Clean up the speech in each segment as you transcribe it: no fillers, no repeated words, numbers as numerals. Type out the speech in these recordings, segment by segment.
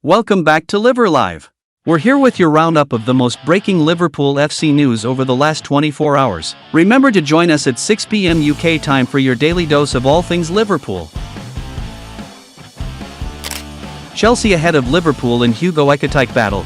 Welcome back to Liver Live. We're here with your roundup of the most breaking Liverpool FC news over the last 24 hours. Remember to join us at 6 p.m. UK time for your daily dose of all things Liverpool. Chelsea ahead of Liverpool in Hugo Ekitike battle.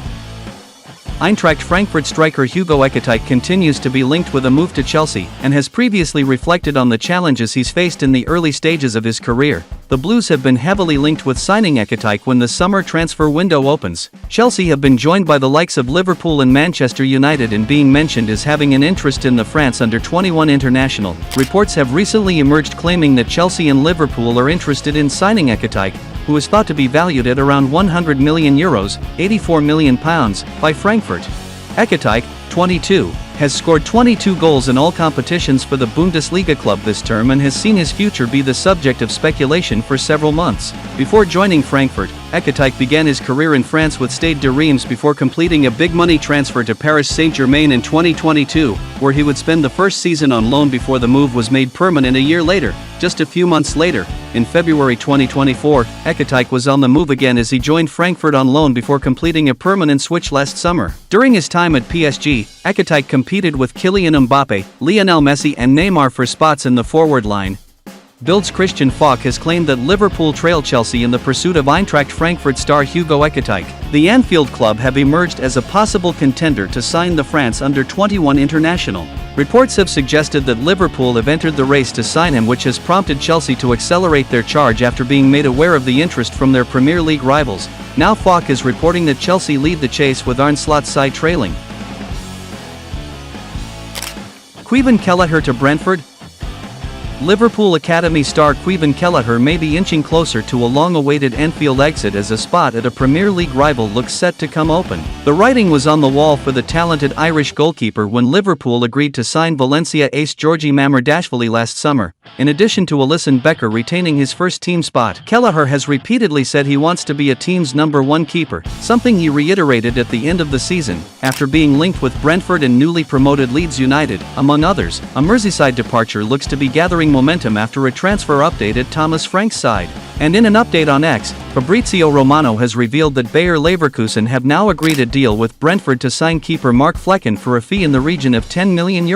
Eintracht Frankfurt striker Hugo Ekitike continues to be linked with a move to Chelsea and has previously reflected on the challenges he's faced in the early stages of his career. The Blues have been heavily linked with signing Ekitike when the summer transfer window opens. Chelsea have been joined by the likes of Liverpool and Manchester United in being mentioned as having an interest in the France under-21 international. Reports have recently emerged claiming that Chelsea and Liverpool are interested in signing Ekitike, who is thought to be valued at around €100 million, £84 million, by Frankfurt. Ekitike, 22, has scored 22 goals in all competitions for the Bundesliga club this term and has seen his future be the subject of speculation for several months. Before joining Frankfurt, Ekitike began his career in France with Stade de Reims before completing a big-money transfer to Paris Saint-Germain in 2022, where he would spend the first season on loan before the move was made permanent a year later. Just a few months later, in February 2024, Ekitike was on the move again as he joined Frankfurt on loan before completing a permanent switch last summer. During his time at PSG, Ekitike competed with Kylian Mbappe, Lionel Messi and Neymar for spots in the forward line. Bild's Christian Falk has claimed that Liverpool trailed Chelsea in the pursuit of Eintracht Frankfurt star Hugo Ekitike. The Anfield club have emerged as a possible contender to sign the France under-21 international. Reports have suggested that Liverpool have entered the race to sign him, which has prompted Chelsea to accelerate their charge after being made aware of the interest from their Premier League rivals. Now Falk is reporting that Chelsea lead the chase with Arne Slot's side trailing. Caoimhin Kelleher to Brentford. Liverpool Academy star Caoimhin Kelleher may be inching closer to a long-awaited Anfield exit as a spot at a Premier League rival looks set to come open. The writing was on the wall for the talented Irish goalkeeper when Liverpool agreed to sign Valencia ace Georgi Mamardashvili last summer. In addition to Alisson Becker retaining his first-team spot, Kelleher has repeatedly said he wants to be a team's #1 keeper, something he reiterated at the end of the season, after being linked with Brentford and newly promoted Leeds United, among others. A Merseyside departure looks to be gathering momentum after a transfer update at Thomas Frank's side. And in an update on X, Fabrizio Romano has revealed that Bayer Leverkusen have now agreed a deal with Brentford to sign keeper Mark Flecken for a fee in the region of €10 million,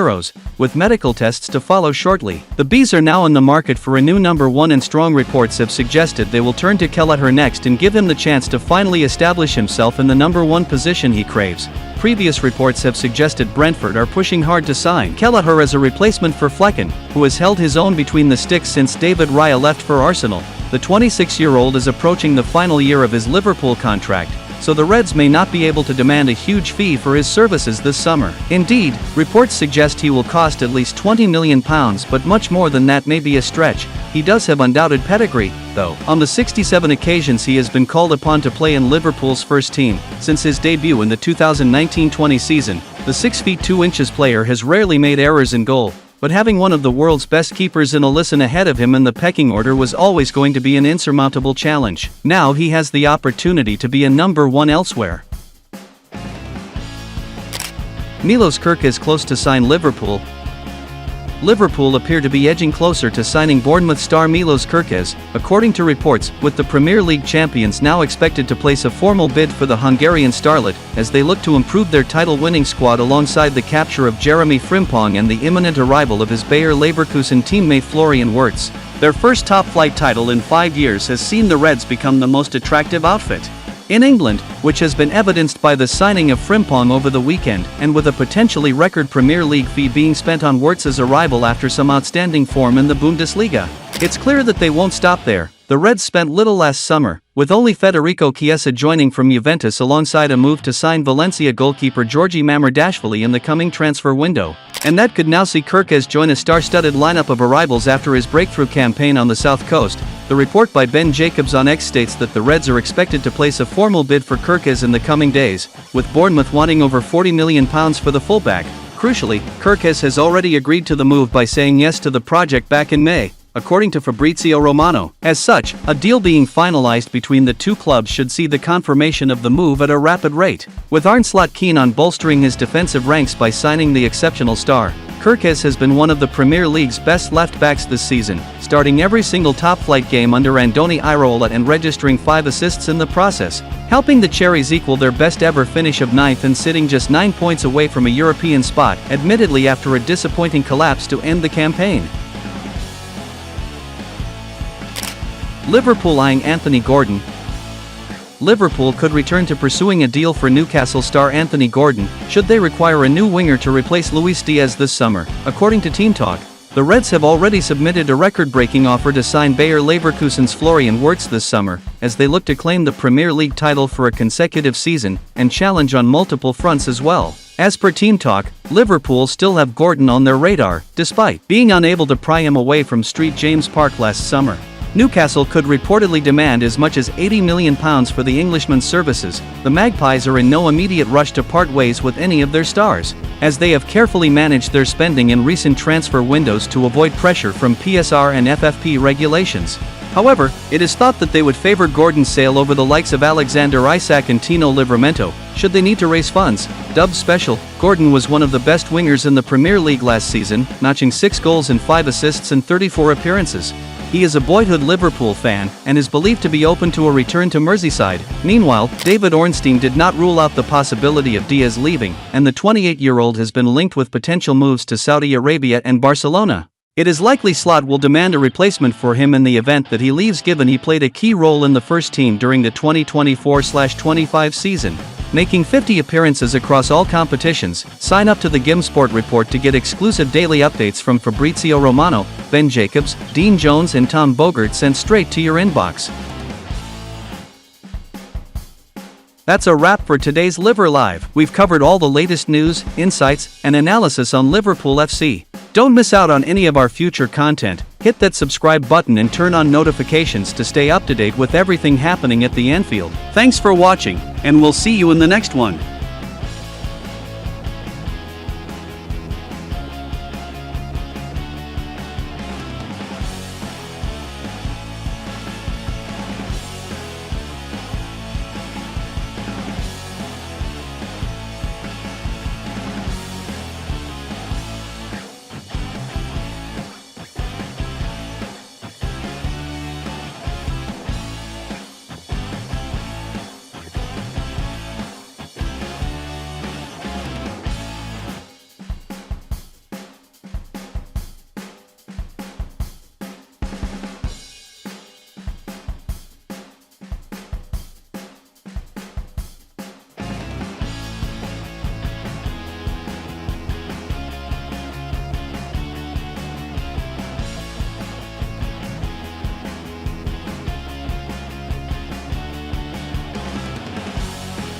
with medical tests to follow shortly. The Bees are now in the market for a new #1 and strong reports have suggested they will turn to Kelleher next and give him the chance to finally establish himself in the #1 position he craves. Previous reports have suggested Brentford are pushing hard to sign Kelleher as a replacement for Flecken, who has held his own between the sticks since David Raya left for Arsenal. The 26-year-old is approaching the final year of his Liverpool contract, so the Reds may not be able to demand a huge fee for his services this summer. Indeed, reports suggest he will cost at least £20 million, but much more than that may be a stretch. He does have undoubted pedigree, though. On the 67 occasions he has been called upon to play in Liverpool's first team since his debut in the 2019-20 season, the 6 feet 2 inches player has rarely made errors in goal. But having one of the world's best keepers in Alisson ahead of him in the pecking order was always going to be an insurmountable challenge. Now he has the opportunity to be a #1 elsewhere. Milos Kerkez close to sign Liverpool. Liverpool appear to be edging closer to signing Bournemouth star Milos Kerkez, according to reports, with the Premier League champions now expected to place a formal bid for the Hungarian starlet, as they look to improve their title-winning squad alongside the capture of Jeremy Frimpong and the imminent arrival of his Bayer Leverkusen teammate Florian Wirtz. Their first top-flight title in 5 years has seen the Reds become the most attractive outfit in England, which has been evidenced by the signing of Frimpong over the weekend, and with a potentially record Premier League fee being spent on Wirtz's arrival after some outstanding form in the Bundesliga. It's clear that they won't stop there. The Reds spent little last summer, with only Federico Chiesa joining from Juventus alongside a move to sign Valencia goalkeeper Georgi Mamardashvili in the coming transfer window. And that could now see Kerkez join a star-studded lineup of arrivals after his breakthrough campaign on the South Coast. The report by Ben Jacobs on X states that the Reds are expected to place a formal bid for Kerkez in the coming days, with Bournemouth wanting over £40 million for the fullback. Crucially, Kerkez has already agreed to the move by saying yes to the project back in May, according to Fabrizio Romano. As such, a deal being finalized between the two clubs should see the confirmation of the move at a rapid rate. With Arne Slot keen on bolstering his defensive ranks by signing the exceptional star, Kerkez has been one of the Premier League's best left-backs this season, starting every single top-flight game under Andoni Iraola and registering 5 assists in the process, helping the Cherries equal their best-ever finish of 9th and sitting just 9 points away from a European spot, admittedly after a disappointing collapse to end the campaign. Liverpool eyeing Anthony Gordon. Liverpool could return to pursuing a deal for Newcastle star Anthony Gordon, should they require a new winger to replace Luis Diaz this summer, according to Team Talk. The Reds have already submitted a record-breaking offer to sign Bayer Leverkusen's Florian Wirtz this summer, as they look to claim the Premier League title for a consecutive season, and challenge on multiple fronts as well. As per Team Talk, Liverpool still have Gordon on their radar, despite being unable to pry him away from St James Park last summer. Newcastle could reportedly demand as much as £80 million for the Englishman's services. The Magpies are in no immediate rush to part ways with any of their stars, as they have carefully managed their spending in recent transfer windows to avoid pressure from PSR and FFP regulations. However, it is thought that they would favor Gordon's sale over the likes of Alexander Isak and Tino Livramento, should they need to raise funds. Dubbed special, Gordon was one of the best wingers in the Premier League last season, notching 6 goals and 5 assists in 34 appearances. He is a boyhood Liverpool fan, and is believed to be open to a return to Merseyside. Meanwhile, David Ornstein did not rule out the possibility of Diaz leaving, and the 28-year-old has been linked with potential moves to Saudi Arabia and Barcelona. It is likely Slot will demand a replacement for him in the event that he leaves, given he played a key role in the first team during the 2024-25 season, making 50 appearances across all competitions. Sign up to the GimSport report to get exclusive daily updates from Fabrizio Romano, Ben Jacobs, Dean Jones and Tom Bogert sent straight to your inbox. That's a wrap for today's Liver Live. We've covered all the latest news, insights, and analysis on Liverpool FC. Don't miss out on any of our future content. Hit that subscribe button and turn on notifications to stay up to date with everything happening at the Anfield. Thanks for watching, and we'll see you in the next one.